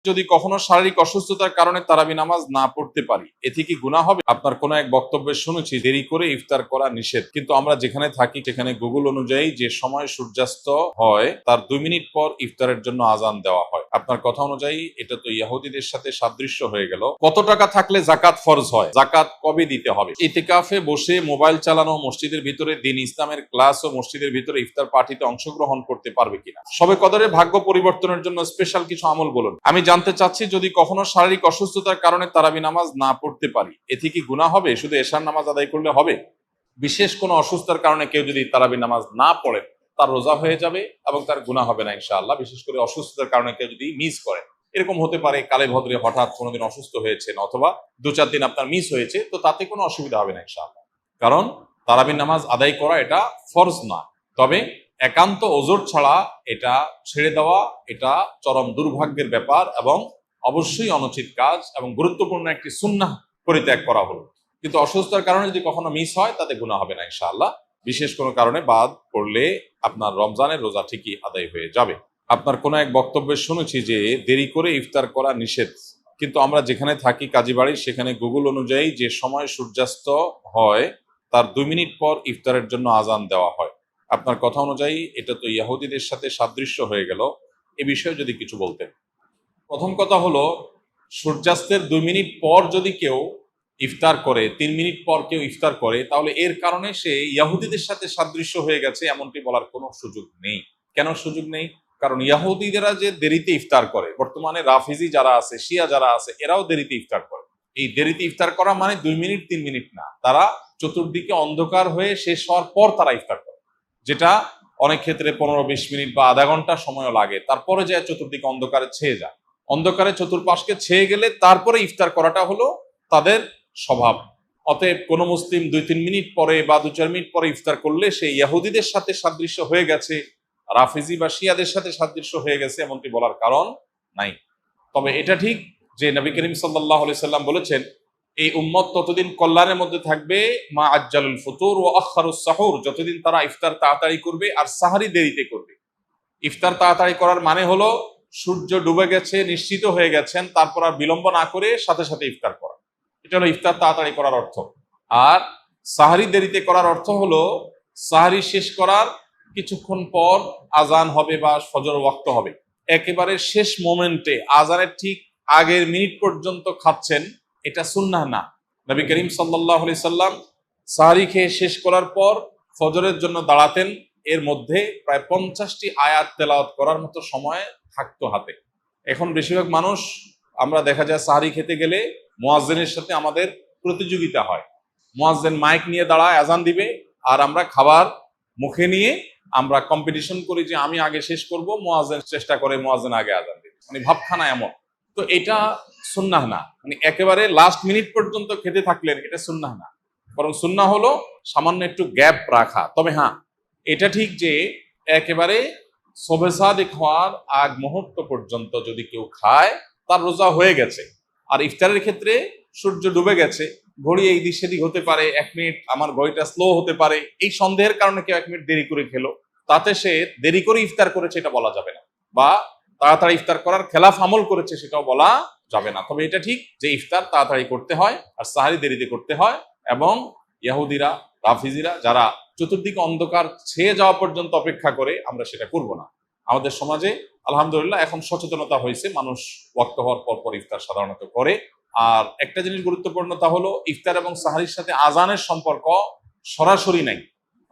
যদি কখনো শারীরিক অসুস্থতার কারণে তারাবি নামাজ না পড়তে পারি, এতে কি গুনাহ হবে? আপনার কোন এক বক্তব্যে শুনেছি দেরি করে ইফতার করা নিষেধ, কিন্তু আমরা যেখানে থাকি সেখানে গুগল অনুযায়ী যে সময় সূর্যাস্ত হয় তার 2 মিনিট পর ইফতারের জন্য আজান দেওয়া হয়। আপনার কথা অনুযায়ী এটা তো ইহুদিদের সাথে সাদৃশ্য হয়ে গেল। কত টাকা থাকলে জাকাত ফরজ হয়? জাকাত কবে দিতে হবে? ইতিকাফে বসে মোবাইল চালানো, মসজিদের ভিতরে দ্বীন ইসলামের ক্লাস ও মসজিদের ভিতরে ইফতার পার্টিতে অংশগ্রহণ করতে পারবে কিনা? সবে কদরের ভাগ্য পরিবর্তনের জন্য স্পেশাল কিছু আমল বলুন। আমি জানতে চাচ্ছি, যদি কখনো শারীরিক অসুস্থতার কারণে তারাবি নামাজ না পড়তে পারি, এতে কি গুনাহ হবে? শুধু এশার নামাজ আদায় করলে হবে? বিশেষ কোনো অসুস্থতার কারণে কেউ যদি তারাবি নামাজ না পড়ে তার রোজা হয়ে যাবে এবং তার গুনাহ হবে না ইনশাআল্লাহ। বিশেষ করে অসুস্থতার কারণে কেউ যদি মিস করে, এরকম হতে পারে কালে ভদ্রে হঠাৎ কোনোদিন অসুস্থ হয়েছেন অথবা 2-4 দিন আপনার মিস হয়েছে, তো তাতে কোনো অসুবিধা হবে না ইনশাআল্লাহ। কারণ তারাবি নামাজ আদায় করা এটা ফরজ না। তবে একান্ত ওজর ছাড়া এটা ছেড়ে দেওয়া এটা চরম দুর্ভাগ্যের ব্যাপার এবং অবশ্যই অনুচিত কাজ এবং গুরুত্বপূর্ণ একটি সুন্নাহ পরিত্যাগ করা হলো। কিন্তু অসুস্থতার কারণে যদি কখনো মিস হয় তাতে গুনাহ হবে না ইনশাআল্লাহ। বিশেষ কোনো কারণে বাদ পড়লে আপনার রমজানের রোজা ঠিকই আদায় হয়ে যাবে। আপনার কোনো এক বক্তব্যে শুনেছি যে দেরি করে ইফতার করা নিষেধ, কিন্তু আমরা যেখানে থাকি কাজীবাড়ি সেখানে গুগল অনুযায়ী যে সময় সূর্যাস্ত হয় তার 2 মিনিট পর ইফতারের জন্য আজান দেওয়া হয়। আপনার কথা অনুযায়ী এটা তো ইহুদিদের সাথে সাদৃশ্য হয়ে গেল। এ বিষয়ে যদি কিছু বলতেন। প্রথম কথা হলো, সূর্যাস্তের 2 মিনিট পর যদি কেউ ইফতার করে, 3 মিনিট পর কেউ ইফতার করে, তাহলে এর কারণে সে ইহুদিদের সাথে সাদৃশ্য হয়ে গেছে এমনটি বলার কোনো সুযোগ নেই। কেন সুযোগ নেই? কারণ ইহুদিরা যে দেরিতে ইফতার করে, বর্তমানে রাফিজি যারা আছে, শিয়া যারা আছে, এরাও দেরিতে ইফতার করে। এই দেরিতে ইফতার করা মানে 2 মিনিট 3 মিনিট না, তারা চতুর্দিকে অন্ধকার হয়ে শেষ হওয়ার পর তারা ইফতার করে, যেটা অনেক ক্ষেত্রে 15-20 মিনিট বা আধা ঘন্টা সময়ও লাগে। তারপরে যায় চতুর্দিকে অন্ধকারে ছেয়ে যায়। অন্ধকারে চতুর্পাশকে ছেয়ে গেলে তারপরে ইফতার করাটা হলো তাদের স্বভাব। অতএব কোনো মুসলিম 2-3 মিনিট পরে বা 2-4 মিনিট পরে ইফতার করলে সে ইহুদিদের সাথে সাদৃশ্য হয়ে গেছে, রাফিজি বা শিয়াদের সাথে সাদৃশ্য হয়ে গেছে এমনটি বলার কারণ নাই। তবে এটা ঠিক যে নবী করিম সাল্লাল্লাহু আলাইহি সাল্লাম বলেছেন, এই উম্মত ততদিন কল্যাণের মধ্যে থাকবে মা আজ্জালুল ফুতুর ওয়া আখারুস সাহুর, যতদিন তারা ইফতার তাড়াতাড়ি করবে আর সাহারি দেরিতে করবে। ইফতার তাড়াতাড়ি করার মানে হলো সূর্য ডুবে গেছে, নিশ্চিত হয়ে গেছেন, তারপর আর বিলম্ব না করে সাথে সাথে ইফতার করা, এটা হলো ইফতার তাড়াতাড়ি করার অর্থ। আর সাহারি দেরিতে করার অর্থ হলো সাহারি শেষ করার কিছুক্ষণ পর আজান হবে বা ফজর ওয়াক্ত হবে, একেবারে শেষ মোমেন্টে আজানের ঠিক আগের মিনিট পর্যন্ত খাচ্ছেন, এটা সুন্নাহ না। নবী করিম সাল্লাল্লাহু আলাইহি সাল্লাম সাহারি খেয়ে শেষ করার পর ফজরের জন্য দাঁড়াতেন, এর মধ্যে প্রায় 50টি আয়াত তেলাওয়াত করার মতো সময় থাকতো হাতে। এখন বেশিরভাগ মানুষ আমরা দেখা যায় সাহারি খেতে গেলে মুয়াজ্জিনের সাথে আমাদের প্রতিযোগিতা হয়। মুয়াজ্জিন মাইক নিয়ে দাঁড়ায়, আজান দিবে, আর আমরা খাবার মুখে নিয়ে আমরা কম্পিটিশন করি যে আমি আগে শেষ করব, মুয়াজ্জিন চেষ্টা করে মুয়াজ্জিন আগে আজান দিবে, মানে ভাবখানা এমন। তো এটা সুন্নাহ না, মানে একেবারে লাস্ট মিনিট পর্যন্ত খেতে থাকলেন, এটা সুন্নাহ না। বরং সুন্নাহ হলো সামান্য একটু গ্যাপ রাখা। তবে হ্যাঁ, এটা ঠিক যে একেবারে শবে সাদিক হওয়ার আগ মুহূর্ত পর্যন্ত যদি কেউ খায় তার রোজা হয়ে গেছে। আর ইফতারের ক্ষেত্রে সূর্য ডুবে গেছে, ঘড়ি এই দিক সেদিক হতে পারে, 1 মিনিট আমার ঘড়িটা স্লো হতে পারে, এই সন্দেহের কারণে কেউ 1 মিনিট দেরি করে খেলো, তাতে সে দেরি করে ইফতার করেছে এটা বলা যাবে না, বা তাড়াতাড়ি ইফতার করার খেলাফ আমল করেছে সেটাও বলা যাবে না। তবে এটা ঠিক যে ইফতার তাড়াতাড়ি করতে হয় আর সাহারি দেরিতে করতে হয়, এবং ইহুদিরা রাফিজিরা যারা চতুর্দিকে অন্ধকার ছেয়ে যাওয়া পর্যন্ত অপেক্ষা করে, আমরা সেটা করব না। আমাদের সমাজে আলহামদুলিল্লাহ এখন সচেতনতা হয়েছে, মানুষ ওয়াক্ত হওয়ার পর পর ইফতার সাধারণত করে। আর একটা জিনিস গুরুত্বপূর্ণ, তা হলো ইফতার এবং সাহারির সাথে আজানের সম্পর্ক সরাসরি নাই।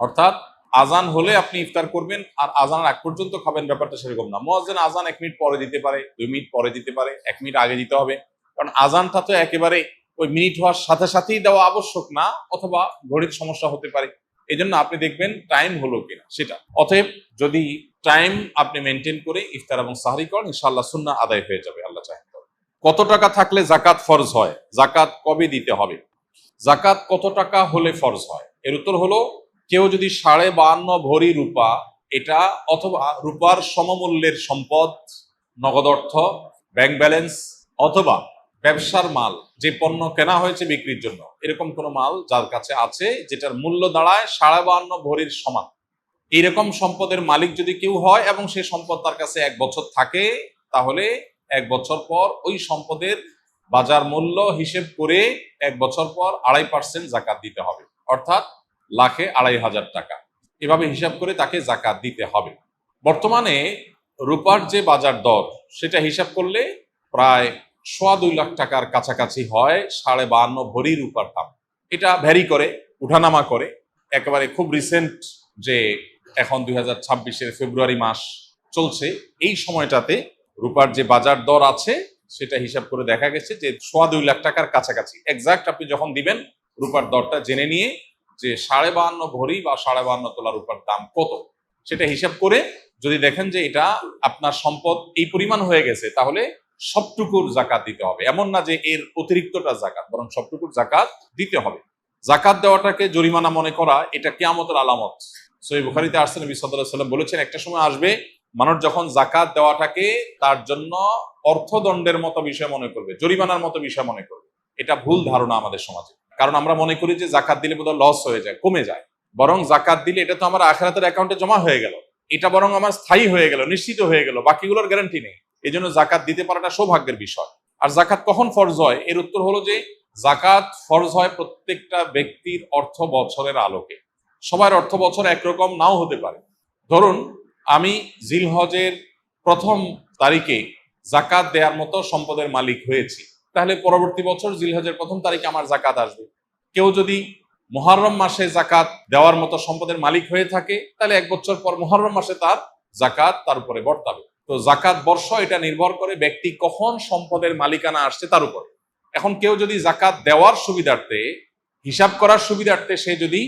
অর্থাৎ আজান হলে আপনি ইফতার করবেন আর আজানের আগ পর্যন্ত খাবেন, ব্যাপারটা সেরকম না। মুয়াজ্জিন আজান 1 মিনিট পরে দিতে পারে, 2 মিনিট পরে দিতে পারে, 1 মিনিট আগে দিতে হবে, কারণ আজানটা তো একেবারে ওই মিনিট হওয়ার সাথে সাথেই দেওয়া আবশ্যক না, অথবা ঘড়ির সমস্যা হতে পারে। এই জন্য আপনি দেখবেন টাইম হলো কিনা সেটা। অতএব যদি টাইম আপনি মেনটেন করে ইফতার এবং সাহরি করেন, ইনশাআল্লাহ সুন্নাহ আদায় হয়ে যাবে আল্লাহ চাহে। কত টাকা থাকলে জাকাত ফরজ হয়? জাকাত কবে দিতে হবে? জাকাত কত টাকা হলে ফরজ হয়? এর উত্তর হলো, কেউ যদি 52.5 ভরি রূপা, এটা অথবা রূপার সমমূল্যের সম্পদ, নগদ অর্থ, ব্যাংক ব্যালেন্স, অথবা ব্যবসার মাল, যে পণ্য কেনা হয়েছে বিক্রির জন্য, এরকম কোনো মাল যার কাছে আছে যেটার মূল্য দাঁড়ায় 52.5 ভরির সমান, এইরকম সম্পদের মালিক যদি কেউ হয় এবং সে সম্পদ তার কাছে 1 বছর থাকে, তাহলে 1 বছর পর ওই সম্পদের বাজার মূল্য হিসেব করে 1 বছর পর 2.5% জাকাত দিতে হবে, অর্থাৎ লাখে 2,500 টাকা। এভাবে হিসাব করে তাকে জাকাত দিতে হবে। বর্তমানে রূপার যে বাজার দর সেটা হিসাব করলে প্রায় 2.25 লাখ টাকার কাছাকাছি হয় 52.5 ভরি রূপার দাম। এটা ভ্যারি করে, উঠানামা করে। একেবারে খুব রিসেন্ট যে এখন 2026-এর ফেব্রুয়ারি মাস চলছে, এই সময়টাতে রূপার যে বাজার দর আছে সেটা হিসাব করে দেখা গেছে যে 2.25 লাখ টাকার কাছাকাছি। এক্সাক্ট আপনি যখন দিবেন রূপার দরটা জেনে নিয়ে যে 52.5 ভরি বা 52.5 তোলা রূপার দাম কত সেটা হিসাব করে যদি দেখেন যে এটা আপনার সম্পদ এই পরিমাণ হয়ে গেছে, তাহলে সবটুকুর জাকাত দিতে হবে। এমন না যে এর অতিরিক্তটা জাকাত, বরং সবটুকুর জাকাত দিতে হবে। জাকাত দেওয়াটাকে জরিমানা মনে করা এটা কিয়ামতের আলামত। সহিহ বুখারীতে আসছে, নবী সাল্লাল্লাহু আলাইহি ওয়াসাল্লাম বলেছেন একটা সময় আসবে মানুষ যখন জাকাত দেওয়াটাকে তার জন্য অর্থদণ্ডের মতো বিষয় মনে করবে, জরিমানার মতো বিষয় মনে করবে। এটা ভুল ধারণা আমাদের সমাজে। কারণ আমরা মনে করি যে জাকাত দিলে বোধহয় লস হয়ে যায়, কমে যায়। বরং জাকাত দিলে এটা তো আমার আখিরাতের অ্যাকাউন্টে জমা হয়ে গেল, এটা বরং আমার স্থায়ী হয়ে গেল, নিশ্চিত হয়ে গেল, বাকিগুলোর গ্যারান্টি নেই। এই জন্য জাকাত দিতে পারাটা সৌভাগ্যের বিষয়। আর জাকাত কখন ফরজ হয়, এর উত্তর হলো যে জাকাত ফরজ হয় প্রত্যেকটা ব্যক্তির অর্থ বছরের আলোকে। সবার অর্থ বছর একরকম নাও হতে পারে। ধরুন আমি জিলহজের 1ম তারিখে জাকাত দেওয়ার মতো সম্পদের মালিক হয়েছি, তাহলে পরবর্তী বছর জিলহজের 1ম তারিখে আমার জাকাত আসবে। কেউ যদি মুহররম মাসে জাকাত দেওয়ার মতো সম্পদের মালিক হয়ে থাকে, তাহলে 1 বছর পর মুহররম মাসে তার জাকাত তার উপরে বর্তাবে। তো জাকাত বর্ষ এটা নির্ভর করে ব্যক্তি কখন সম্পদের মালিকানা আসছে তার উপরে। এখন কেউ যদি জাকাত দেওয়ার সুবিধার্থে, হিসাব করার সুবিধার্থে সে যদি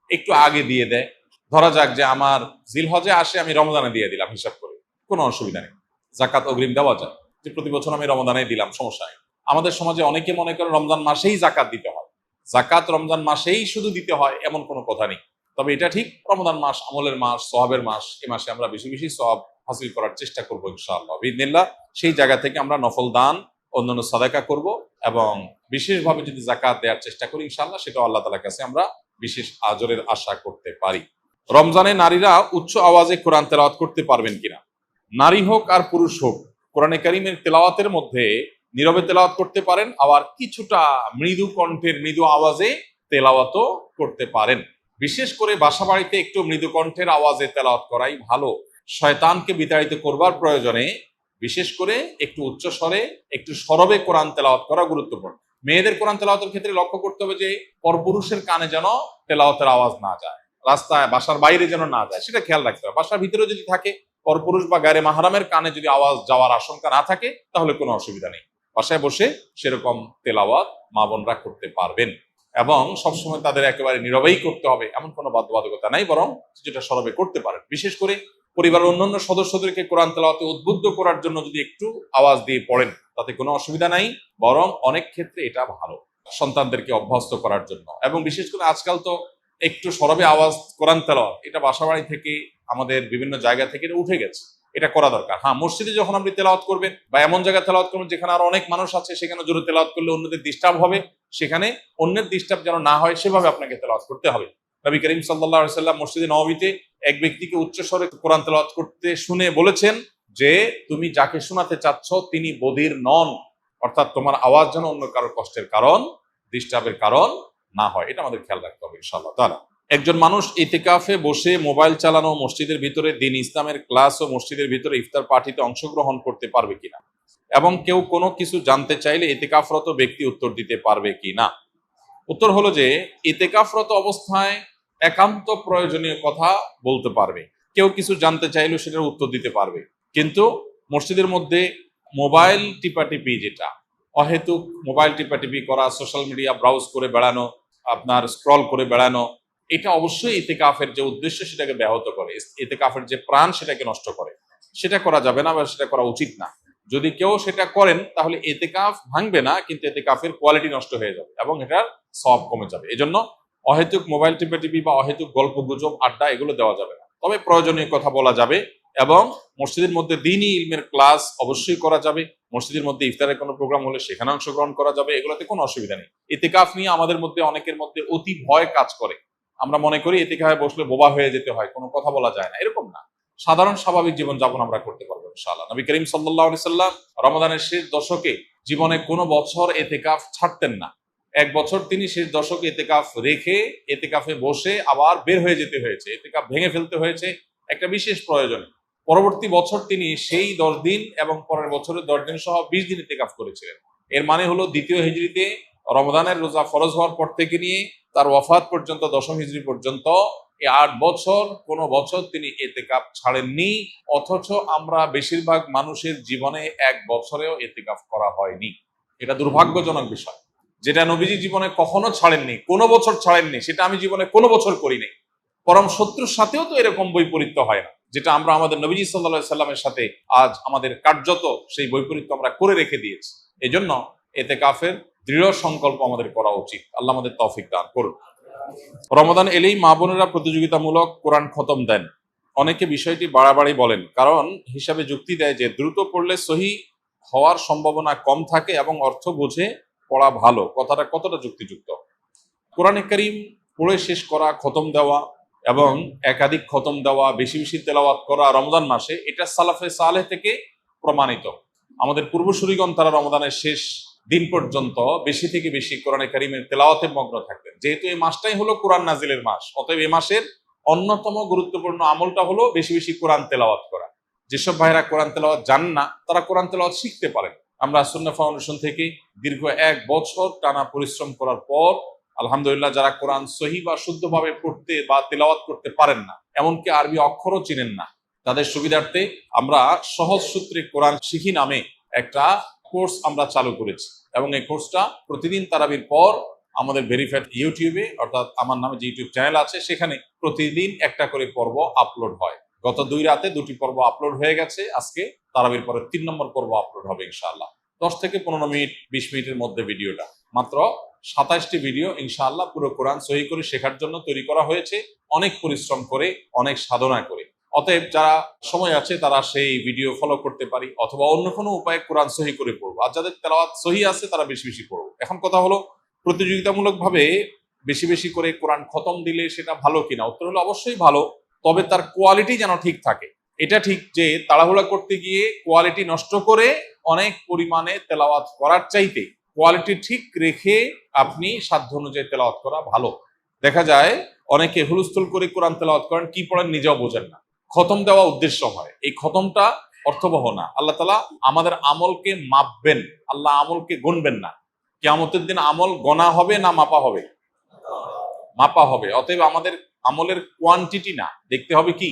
একটু আগে দিয়ে দেয়, ধরা যাক যে আমার জিলহজে আসে, আমি রমজানে দিয়ে দিলাম হিসাব করে, কোনো অসুবিধা নেই, জাকাত অগ্রিম দেওয়া যায়। যে প্রতি বছর আমি রমজানে দিলাম, সমস্যা নেই। আমাদের সমাজে অনেকে মনে করে রমজান মাসেই জাকাত দিতে হয়, জাকাত রমজান মাসেই শুধু দিতে হয় এমন কোনো কথা নেই। তবে এটা ঠিক, রমজান মাস আমলের মাস, সওয়াবের মাস, এই মাসে আমরা বেশি বেশি সওয়াব হাসিল করার চেষ্টা করবো ইনশাআল্লাহ বিইذনিল্লাহ। সেই জায়গা থেকে আমরা নফল দান, অন্যান্য সাদাকা করব এবং বিশেষভাবে যদি জাকাত দেওয়ার চেষ্টা করি ইনশাআল্লাহ, সেটা আল্লাহ তাআলার কাছে আমরা বিশেষ আজরের আশা করতে পারি। রমজানে নারীরা উচ্চ আওয়াজে কোরআন তেলাওয়াত করতে পারবেন কিনা? নারী হোক আর পুরুষ হোক, কোরআনে কারীমের তেলাওয়াতের মধ্যে নীরবে তেলাওয়াত করতে পারেন, আবার কিছুটা মৃদু কণ্ঠের মৃদু আওয়াজে তেলাওয়াতও করতে পারেন। বিশেষ করে বাসা বাড়িতে একটু মৃদু কণ্ঠের আওয়াজে তেলাওয়াত করাই ভালো। শয়তানকে বিতাড়িত করবার প্রয়োজনে বিশেষ করে একটু উচ্চ স্বরে, একটু সরবে কোরআন তেলাওয়াত করা গুরুত্বপূর্ণ। মেয়েদের কোরআন তেলাওয়াতের ক্ষেত্রে লক্ষ্য করতে হবে যে পরপুরুষের কানে যেন তেলাওয়াতের আওয়াজ না যায়, রাস্তায় বাসার বাইরে যেন না যায়, সেটা খেয়াল রাখতে হবে। বাসার ভিতরে যদি থাকে, পরপুরুষ বা গায়রে মাহরামের কানে যদি আওয়াজ যাওয়ার আশঙ্কা না থাকে, তাহলে কোনো অসুবিধা নেই। বাসায় বসে সেরকম তেলাওয়াত মা বোনরা করতে পারবেন এবং সবসময় তাদের একেবারে নীরবেই করতে হবে এমন কোনো বাধ্যবাধকতা নাই, বরং যেটা সরবে করতে পারেন। বিশেষ করে পরিবারের অন্যান্য সদস্যদেরকে কোরআন তেলাওয়াতে উদ্বুদ্ধ করার জন্য যদি একটু আওয়াজ দিয়ে পড়েন, তাতে কোনো অসুবিধা নাই, বরং অনেক ক্ষেত্রে এটা ভালো সন্তানদেরকে অভ্যস্ত করার জন্য। এবং বিশেষ করে আজকাল তো একটু সরবে আওয়াজ কোরআন তেলাওয়াত এটা বাসাবাড়ি থেকে, আমাদের বিভিন্ন জায়গা থেকে এটা উঠে গেছে, এটা করা দরকার। হ্যাঁ, মসজিদে যখন আপনি তেলাওয়াত করবেন বা এমন জায়গায় তেলাওয়াত করবেন যেখানে আরো অনেক মানুষ আছে, সেখানে জোরে তেলাওয়াত করলে অন্যদের ডিস্টার্ব হবে, সেখানে অন্যের ডিস্টার্ব যেন না হয় সেভাবে আপনাকে তেলাওয়াত করতে হবে। নবী করিম সাল্লাল্লাহু আলাইহি ওয়াসাল্লাম মসজিদে নববীতে এক ব্যক্তিকে উচ্চ স্বরে কোরআন তেলাওয়াত করতে শুনে বলেছেন যে তুমি যাকে শোনাতে চাচ্ছ তিনি বধির নন, অর্থাৎ তোমার আওয়াজ যেন অন্য কারো কষ্টের কারণ, ডিস্টার্বের কারণ না হয়। এটা আমাদের খেয়াল রাখতে হবে ইনশাআল্লাহ তাআলা। একজন মানুষ ইতিকাফে বসে মোবাইল চালানো, মসজিদের ভিতরে দ্বীন ইসলামের ক্লাস ও মসজিদের ভিতরে ইফতার পার্টিতে অংশগ্রহণ করতে পারবে কিনা, এবং কেউ কোনো কিছু জানতে চাইলে ইতিকাফরত ব্যক্তি উত্তর দিতে পারবে কিনা? উত্তর হলো যে ইতিকাফরত অবস্থায় একান্ত প্রয়োজনীয় কথা বলতে পারবে, কেউ কিছু জানতে চাইলেও সেটার উত্তর দিতে পারবে। কিন্তু মসজিদের মধ্যে মোবাইল টিপাটিপি, যেটা অহেতুক মোবাইল টিপাটিপি করা, সোশ্যাল মিডিয়া ব্রাউজ করে বেড়ানো, আপনার স্ক্রল করে বেড়ানো, এটা অবশ্যই ইতিকাফের যে উদ্দেশ্য সেটাকে ব্যাহত করে, ইতিকাফের যে প্রাণ সেটাকে নষ্ট করে। সেটা করা যাবে না বা সেটা করা উচিত না। যদি কেউ সেটা করেন তাহলে ইতিকাফ ভাঙবে না, কিন্তু ইতিকাফের কোয়ালিটি নষ্ট হয়ে যাবে এবং এটার সওয়াব কমে যাবে। এজন্য অহেতুক মোবাইল টিপাটিপি বা অহেতুক গল্প গুজব আড্ডা এগুলো দেওয়া যাবে না। তবে প্রয়োজনীয় কথা বলা যাবে এবং মসজিদের মধ্যে দ্বীনি ইলমের ক্লাস অবশ্যই করা যাবে। মসজিদের মধ্যে ইফতারের কোনো প্রোগ্রাম হলে সেখানে অংশগ্রহণ করা যাবে, এগুলোতে কোনো অসুবিধা নেই। ইতিকাফ নিয়ে আমাদের মধ্যে অনেকের মধ্যে অতি ভয় কাজ করে, আমরা মনে করি ইতিকাফে বসলে বোবা হয়ে যেতে হয়, কোনো কথা বলা যায় না, এরকম না। সাধারণ স্বাভাবিক জীবনযাপন আমরা করতে পারবো ইনশাআল্লাহ। নবী করিম সাল্লাল্লাহু আলাইহি সাল্লাম রমাদানের শেষ দশকে জীবনে কোনো বছর এতেকাফ ছাড়তেন না। এক বছর তিনি শেষ দশকে এতেকাফ রেখে এতেকাফে বসে আবার বের হয়ে যেতে হয়েছে, এতেকাফ ভেঙে ফেলতে হয়েছে একটা বিশেষ প্রয়োজনে। পরবর্তী বছর তিনি সেই 10 দিন এবং পরের বছরের 10 দিন সহ 20 দিন ইতিকাফ করেছিলেন। এর মানে হলো দ্বিতীয় হিজরিতে রমজানের রোজা ফরজ হওয়ার পর থেকে নিয়ে তার ওয়াফাত পর্যন্ত, দশম হিজরি পর্যন্ত এই 8 বছর কোনো বছর তিনি ইতিকাফ ছাড়েননি। অথচ আমরা বেশিরভাগ মানুষের জীবনে এক বছরেও ইতিকাফ করা হয়নি। এটা দুর্ভাগ্যজনক বিষয়। যেটা নবীজি জীবনে কখনো ছাড়েননি, কোনো বছর ছাড়েননি, সেটা আমি জীবনে কোনো বছর করিনি। পরম শত্রুর সাথেও তো এরকম বৈপরীত্য হয় না, যেটা আমরা আমাদের নবীজি সাল্লাল্লাহু আলাইহি সাল্লামের সাথে আজ আমাদের কার্যত সেই বৈপরীত্য আমরা করে রেখে দিয়েছি। এজন্য ইতিকাফের দৃঢ় সংকল্প আমাদের করা উচিত। আল্লাহ আমাদের তৌফিক দান করুন। রমাদান এলেই মা বোনেরা প্রতিযোগিতামূলক কোরআন খতম দেন। অনেকে বিষয়টি বাড়াবাড়ি বলেন, কারণ হিসাবে যুক্তি দেয় যে দ্রুত পড়লে সহি হওয়ার সম্ভাবনা কম থাকে এবং অর্থ বুঝে পড়া ভালো। কথাটা কতটা যুক্তিযুক্ত? কোরআনে কারীম পড়ে শেষ করা, খতম দেওয়া এবং একাধিক খতম দেওয়া, বেশি বেশি তেলাওয়াত করা রমজান মাসে, এটা সালাফে সালেহ থেকে প্রমাণিত। আমাদের পূর্বসূরিগণ তারা রমজানের শেষ দিন পর্যন্ত বেশি থেকে বেশি কোরআনে কারীমের তেলাওয়াতে মগ্ন থাকতেন। যেহেতু এই মাসটাই হলো কোরআন নাজিলের মাস, অতএব এই মাসের অন্যতম গুরুত্বপূর্ণ আমলটা হলো বেশি বেশি কোরআন তেলাওয়াত করা। যেসব ভাইরা কোরআন তেলাওয়াত জানেন না, তারা কোরআন তেলাওয়াত শিখতে পারেন। আমরা সুন্নাহ ফাউন্ডেশন থেকে দীর্ঘ 1 বছর টানা পরিশ্রম করার পর আলহামদুলিল্লাহ, যারা কোরআন সহি বা শুদ্ধভাবে পড়তে বা তেলাওয়াত করতে পারেন না, এমনকি আরবি অক্ষরও চিনেন না, তাদের সুবিধার্থে আমরা সহজ সূত্রে কোরআন শিখি নামে একটা কোর্স আমরা চালু করেছি। এবং এই কোর্সটা প্রতিদিন তারাবির পর আমাদের ভেরিফাইড ইউটিউবে, অর্থাৎ আমার নামে যে ইউটিউব চ্যানেল আছে, সেখানে প্রতিদিন একটা করে পর্ব আপলোড হয়। গত 2 রাতে 2টি পর্ব আপলোড হয়ে গেছে। আজকে তারাবির পরে 3 নম্বর পর্ব আপলোড হবে ইনশাআল্লাহ। 10 থেকে 15 মিনিট, 20 মিনিটের মধ্যে ভিডিওটা, মাত্র 27টি ভিডিও ইনশাআল্লাহ পুরো কোরআন সহি করে শেখার জন্য তৈরি করা হয়েছে, অনেক পরিশ্রম করে, অনেক সাধনা করে। অতএব যারা সময় আছে তারা সেই ভিডিও ফলো করতে পারি, অথবা অন্য কোনো উপায়ে কোরআন সহি করে পড়বো। আর যাদের তেলাওয়াত সহি আছে তারা বেশি বেশি পড়বো। এখন কথা হলো, প্রতিযোগিতামূলকভাবে বেশি বেশি করে কোরআন খতম দিলে সেটা ভালো কিনা? উত্তর হলো অবশ্যই ভালো, তবে তার কোয়ালিটি যেন ঠিক থাকে। এটা ঠিক যে তাড়াহুড়া করতে গিয়ে কোয়ালিটি নষ্ট করে অনেক পরিমাণে তেলাওয়াত করার চাইতে কোয়ালিটি ঠিক রেখে আপনি সাধ্য অনুযায়ী তেলাওয়াত করা ভালো। দেখা যায় অনেকে হুলস্থুল করে কোরআন তেলাওয়াত করেন, কি পড়েন নিজেও বোঝেন না। খতম দেওয়া উদ্দেশ্য হয়, এই খতমটা অর্থবহ না। আল্লাহ তাআলা আমাদের আমলকে মাপবেন, আল্লাহ আমলকে গুনবেন না। কিয়ামতের দিন আমল গণা হবে না মাপা হবে? মাপা হবে। অতএব আমাদের আমলের কোয়ান্টিটি না, দেখতে হবে কি?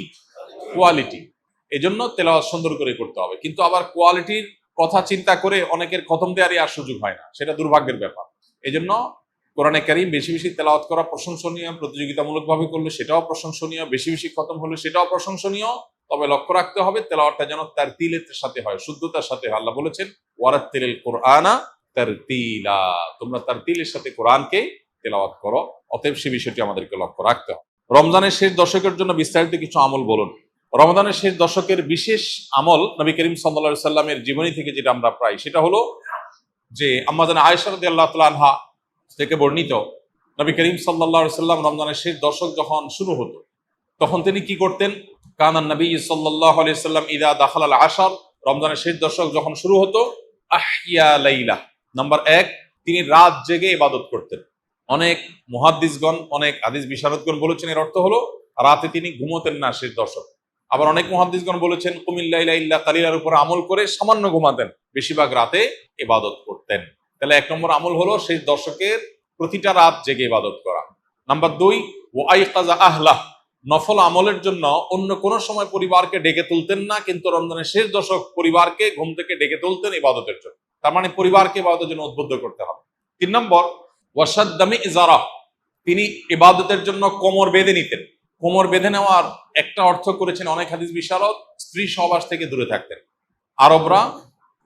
কোয়ালিটি। এজন্য তেলাওয়াত সুন্দর করে করতে হবে। কিন্তু আবার কোয়ালিটির কথা চিন্তা করে অনেকের খতম দেওয়ারই আর সুযোগ হয় না, সেটা দুর্ভাগ্যের ব্যাপার। এজন্য কোরআনে কারীম বেশি বেশি তেলাওয়াত করা প্রশংসনীয়, প্রতিযোগিতামূলকভাবে করলে সেটাও প্রশংসনীয়, বেশি বেশি খতম হলে সেটাও প্রশংসনীয়। তবে লক্ষ্য রাখতে হবে তেলাওয়াতটা যেন তারতিলের সাথে হয়, শুদ্ধতার সাথে হয়। আল্লাহ বলেছেন, ওয়ারাত্তিলিল কুরআনা তারতিলা, তোমরা তারতিলের সাথে কোরআনকে তেলাওয়াত করো। অতএব সে বিষয়টি আমাদেরকে লক্ষ্য রাখতে হবে। রমজানের শেষ দশকের জন্য বিস্তারিত কিছু আমল বলুন। রমজানের শেষ দশকের বিশেষ আমল নবী করিম সাল্লাল্লাহু আলাইহি সাল্লামের জীবনী থেকে যেটা আমরা পাই, সেটা হলো যে আম্মা জানা আয়েশা রাদিয়াল্লাহু তাআলা আনহা থেকে বর্ণিত, নবী করিম সাল্লাল্লাহু আলাইহি সাল্লাম রমজানের শেষ দশক যখন শুরু হতো, তখন তিনি কি করতেন? কানান নবী সাল্লাল্লাহু আলাইহি সাল্লাম ইদা দাখালাল আশর, রমজানের শেষ দশক যখন শুরু হতো, আহইয়া লাইলা, নাম্বার 1, তিনি রাত জেগে ইবাদত করতেন। অনেক মুহাদ্দিসগণ, অনেক হাদিস বিশারদগণ বলেছেন এর অর্থ হলো রাতে তিনি ঘুমোতেন না শেষ দশক। আবার অনেক মুহাদ্দিসগণ বলেছেন কুমিল লাইলা ইল্লা কালিলার উপর আমল করে সামান্য ঘুমাতেন, বেশিরভাগ রাতে ইবাদত করতেন। তাহলে 1 নম্বর আমল হলো শেষ দশকের প্রতিটা রাত জেগে ইবাদত করা। নাম্বার 2, ওয়াইকাযা আহলাহ, নফল আমলের জন্য অন্য কোন সময় পরিবারকে ডেকে তুলতেন না, কিন্তু রমজানের শেষ দশক পরিবারকে ঘুম থেকে ডেকে তুলতেন ইবাদতের জন্য। তার মানে পরিবারকে ইবাদতের জন্য উদ্বুদ্ধ করতে হবে। 3 নম্বর, ওয়াসাদ্দামি ইজারা, তিনি ইবাদতের জন্য কোমর বেঁধে নিতেন। কোমর বেঁধে নেওয়ার একটা অর্থ করেছেন অনেক হাদিস বিশারদ, স্ত্রী সহবাস থেকে দূরে থাকতেন। আরবরা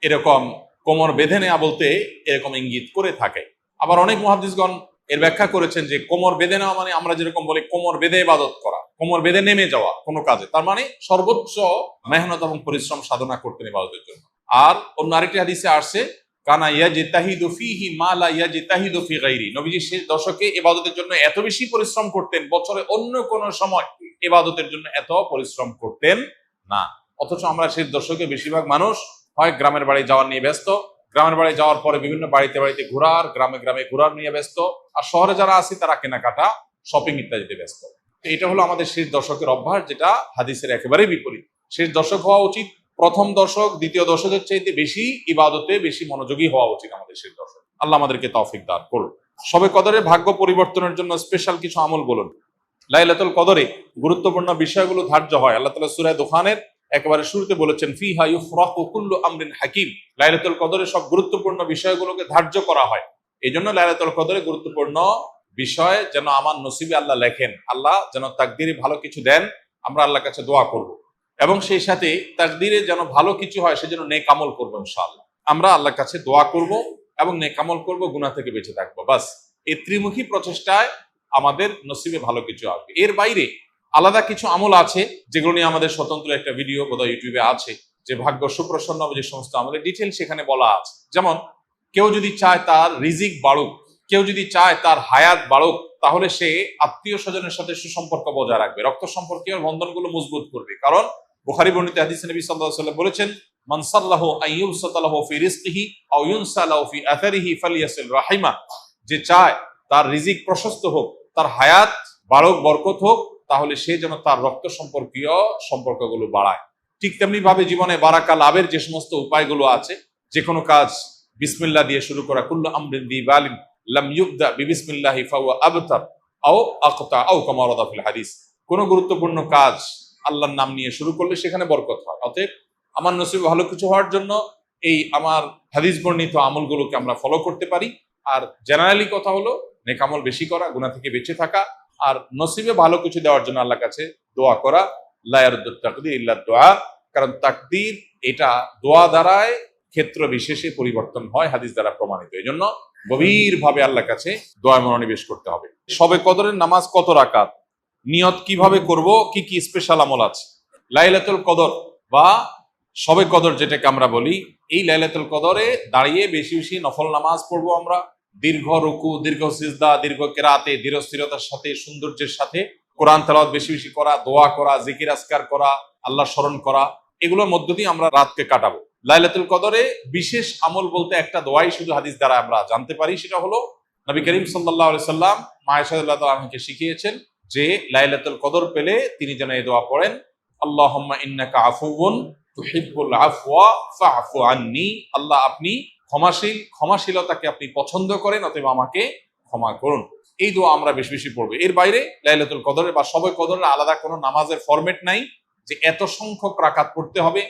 এরকম কোমর বেঁধে নেওয়া বলতে এরকম ইঙ্গিত করে থাকে। আবার অনেক মুহাদ্দিসগণ এর ব্যাখ্যা করেছেন যে কোমর বেঁধে নেওয়া মানে আমরা যেরকম বলি কোমর বেঁধে ইবাদত করা, কোমর বেঁধে নেমে যাওয়া কোনো কাজে, তার মানে সর্বোচ্চ মেহনত এবং পরিশ্রম সাধনা করতেন ইবাদতের জন্য। আর অন্য আরেকটি হাদিসে আসছে, কানা ইয়াজতাহিদু ফীহি মা লা ইয়াজতাহিদু ফি গায়রি, নবীজি শেষ দশকে ইবাদতের জন্য এত বেশি পরিশ্রম করতেন, বছরে অন্য কোন সময় ইবাদতের জন্য এত পরিশ্রম করতেন না। অথচ আমরা সেই দশকে বেশিরভাগ মানুষ হয় গ্রামের বাড়ি যাওয়ার নিয়ে ব্যস্ত, গ্রামের বাড়ি যাওয়ার পরে বিভিন্ন বাড়িতে বাড়িতে ঘোরার, গ্রামে গ্রামে ঘোরার নিয়ে ব্যস্ত, আর শহরে যারা আছি তারা কেনাকাটা, শপিং ইত্যাদিতে ব্যস্ত। তো এটা হলো আমাদের শেষ দশকের অভ্যাস, যেটা হাদিসের একেবারেই বিপরীত। শেষ দশক হওয়া উচিত প্রথম দশক, দ্বিতীয় দশকের চাইতে বেশি ইবাদতে বেশি মনোযোগী হওয়া উচিত আমাদের শেষ দশক। আল্লাহ আমাদেরকে তৌফিক দান করুন। শবে কদরের ভাগ্য পরিবর্তনের জন্য স্পেশাল কিছু আমল বলুন। লাইলাতুল কদরে গুরুত্বপূর্ণ বিষয়গুলো ধার্য হয়। আল্লাহ তাআলা সূরা দুখানের একেবারে শুরুতে বলেছেন, ফিহা ইউফরাকু কুল্লু আমরিন হাকিম। লাইলাতুল কদরে সব গুরুত্বপূর্ণ বিষয়গুলোকে ধার্য করা হয়। এই জন্য লাইলাতুল কদরে গুরুত্বপূর্ণ বিষয় যেন আমার নসিবে আল্লাহ লেখেন, আল্লাহ যেন তাকদিরে ভালো কিছু দেন, আমরা আল্লাহর কাছে দোয়া করব। এবং সেই সাথে তাকদিরে যেন ভালো কিছু হয় সেজন্য নেক আমল করবো ইনশাআল্লাহ। আমরা আল্লাহর কাছে দোয়া করব এবং নেক আমল করব, গুনাহ থেকে বেঁচে থাকবো। বাস এই ত্রিমুখী প্রচেষ্টায় আমাদের নসিবে ভালো কিছু আসবে। এর বাইরে আলাদা কিছু আমল আছে যেগুলো নিয়ে আমাদের স্বতন্ত্র একটা ভিডিও বোধহয় ইউটিউবে আছে, যে ভাগ্য সুপ্রসন্ন হবে যে সমস্ত আমলের ডিটেল সেখানে বলা আছে। যেমন কেউ যদি চায় তার রিজিক বাড়ুক, কেউ যদি চায় তার হায়াত বাড়ুক, তাহলে সে আত্মীয় স্বজনের সাথে সুসম্পর্ক বজায় রাখবে, রক্ত সম্পর্কীয় বন্ধনগুলো মজবুত করবে। কারণ বুখারী বর্ণিত হাদিসে নবী সাল্লাল্লাহু আলাইহি ওয়াসাল্লাম বলেছেন, মান সাল্লাহু আইয়ুবসাতা লাহু ফি রিজকিহি আও ইউনসা লাহু ফি আথারিহি ফালিয়াসিল রাহিমা। যে চায় তার রিজিক প্রশস্ত হোক, তার হায়াত বাড়ুক, বরকত হোক, তাহলে সে যেন তার রক্ত সম্পর্কীয় সম্পর্কগুলো বাড়ায়। ঠিক তেমনি ভাবে জীবনে বারাকা লাভের যে সমস্ত উপায়গুলো আছে, যে কোনো কাজ বিসমিল্লাহ দিয়ে শুরু করা, কুল্লু আমরিন যিবালিন লাম ইউবদা বিবিসমিল্লাহি ফাহুয়া আবতার আও আকতা আও কামা ওয়ারাদা ফিল হাদিস। কোন গুরুত্বপূর্ণ কাজ আল্লাহর নাম নিয়ে শুরু করলে সেখানে বরকত হয়। অতএব আমার নসিবে ভালো কিছু হওয়ার জন্য এই আমার হাদিস বর্ণিত আমলগুলোকে আমরা ফলো করতে পারি। আর জেনারেলি কথা হলো নেক আমল বেশি করা, গুনাহ থেকে বেঁচে থাকা, আর নসিবে ভালো কিছু দেওয়ার জন্য আল্লাহর কাছে দোয়া করা। লা ইয়ারুদ্দুত তাকদীর ইল্লা দুআ। কারণ তাকদীর এটা দোয়া দ্বারায় ক্ষেত্র বিশেষে পরিবর্তন হয়, হাদিস দ্বারা প্রমাণিত। এই জন্য গভীর ভাবে আল্লাহর কাছে দোয়া মনোনিবেশ করতে হবে। শবে কদরের নামাজ কত রাকাত, নিয়ত কিভাবে করব, কি কি স্পেশাল আমল আছে। লাইলাতুল কদর বা শবে কদর যেটাকে আমরা বলি, এই লাইলাতুল কদরে দাঁড়িয়ে বেশি বেশি নফল নামাজ পড়বো আমরা। দীর্ঘ রুকু, দীর্ঘ সিজদা, দীর্ঘ কেরাতে, দৃঢ় স্থিরতার সাথে, সৌন্দর্যের সাথে কোরআন তেলাওয়াত বেশি বেশি করা, দোয়া করা, জিকির আজকার করা, আল্লাহ স্মরণ করা, এগুলোর মধ্য দিয়ে আমরা রাতকে কাটাবো। লাইলাতুল কদরে বিশেষ আমল বলতে একটা দোয়াই শুধু হাদিস দ্বারা আমরা জানতে পারি, সেটা হলো নবী করিম সাল্লাল্লাহু আলাইহি সাল্লাম মা আয়েশা রাদিয়াল্লাহু তাআলা আনহাকে শিখিয়েছেন যে লাইলাতুল কদর পেলে তিনি যেন এই দোয়া পড়েন, আল্লাহুম্মা ইন্নাকা আফুউন তুহিব্বুল আফওয়া ফাআফু আন্নী। আল্লাহ আপনি ক্ষমাশীল, ক্ষমাশীলতাকে আপনি পছন্দ করেন, অতএব আমাকে ক্ষমা করুন। এই দোয়া আমরা বেশি বেশি পড়বো। এর বাইরে লাইলাতুল কদরের বা শবে কদরের আলাদা কোনো নামাজের ফরম্যাট নাই যে এত সংখ্যক রাকাত পড়তে হবে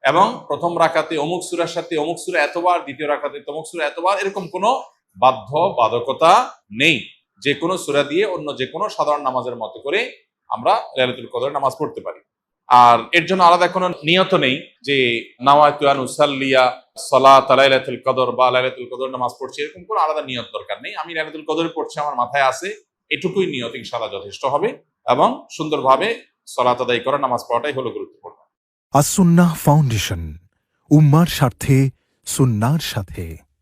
এবং প্রথম রাকাতে অমুক সূরার সাথে অমুক সূরা এতবার, দ্বিতীয় রাকাতে তমুক সূরা এতবার, এরকম কোনো বাধ্যবাধকতা নেই। যে কোনো সূরা দিয়ে অন্য যে কোনো সাধারণ নামাজের মতো করে আমরা লাইলাতুল কদরের নামাজ পড়তে পারি। আর এর জন্য আলাদা কোনো নিয়ত নেই যে নাওয়াইতু আন উসাল্লিয়া সালাত লাইলাতুল কদর বা লাইলাতুল কদর নামাজ পড়ছি, এরকম কোনো আলাদা নিয়ত দরকার নেই। আমি লাইলাতুল কদর পড়ছি, আমার মাথায় আছে, এটুকুই নিয়ত ইনশাআল্লাহ যথেষ্ট হবে। এবং সুন্দরভাবে সালাত আদায় করা, নামাজ পড়াটাই হলো গুরুত্বপূর্ণ। আস-সুন্নাহ ফাউন্ডেশন, উম্মার স্বার্থে সুন্নাহর সাথে।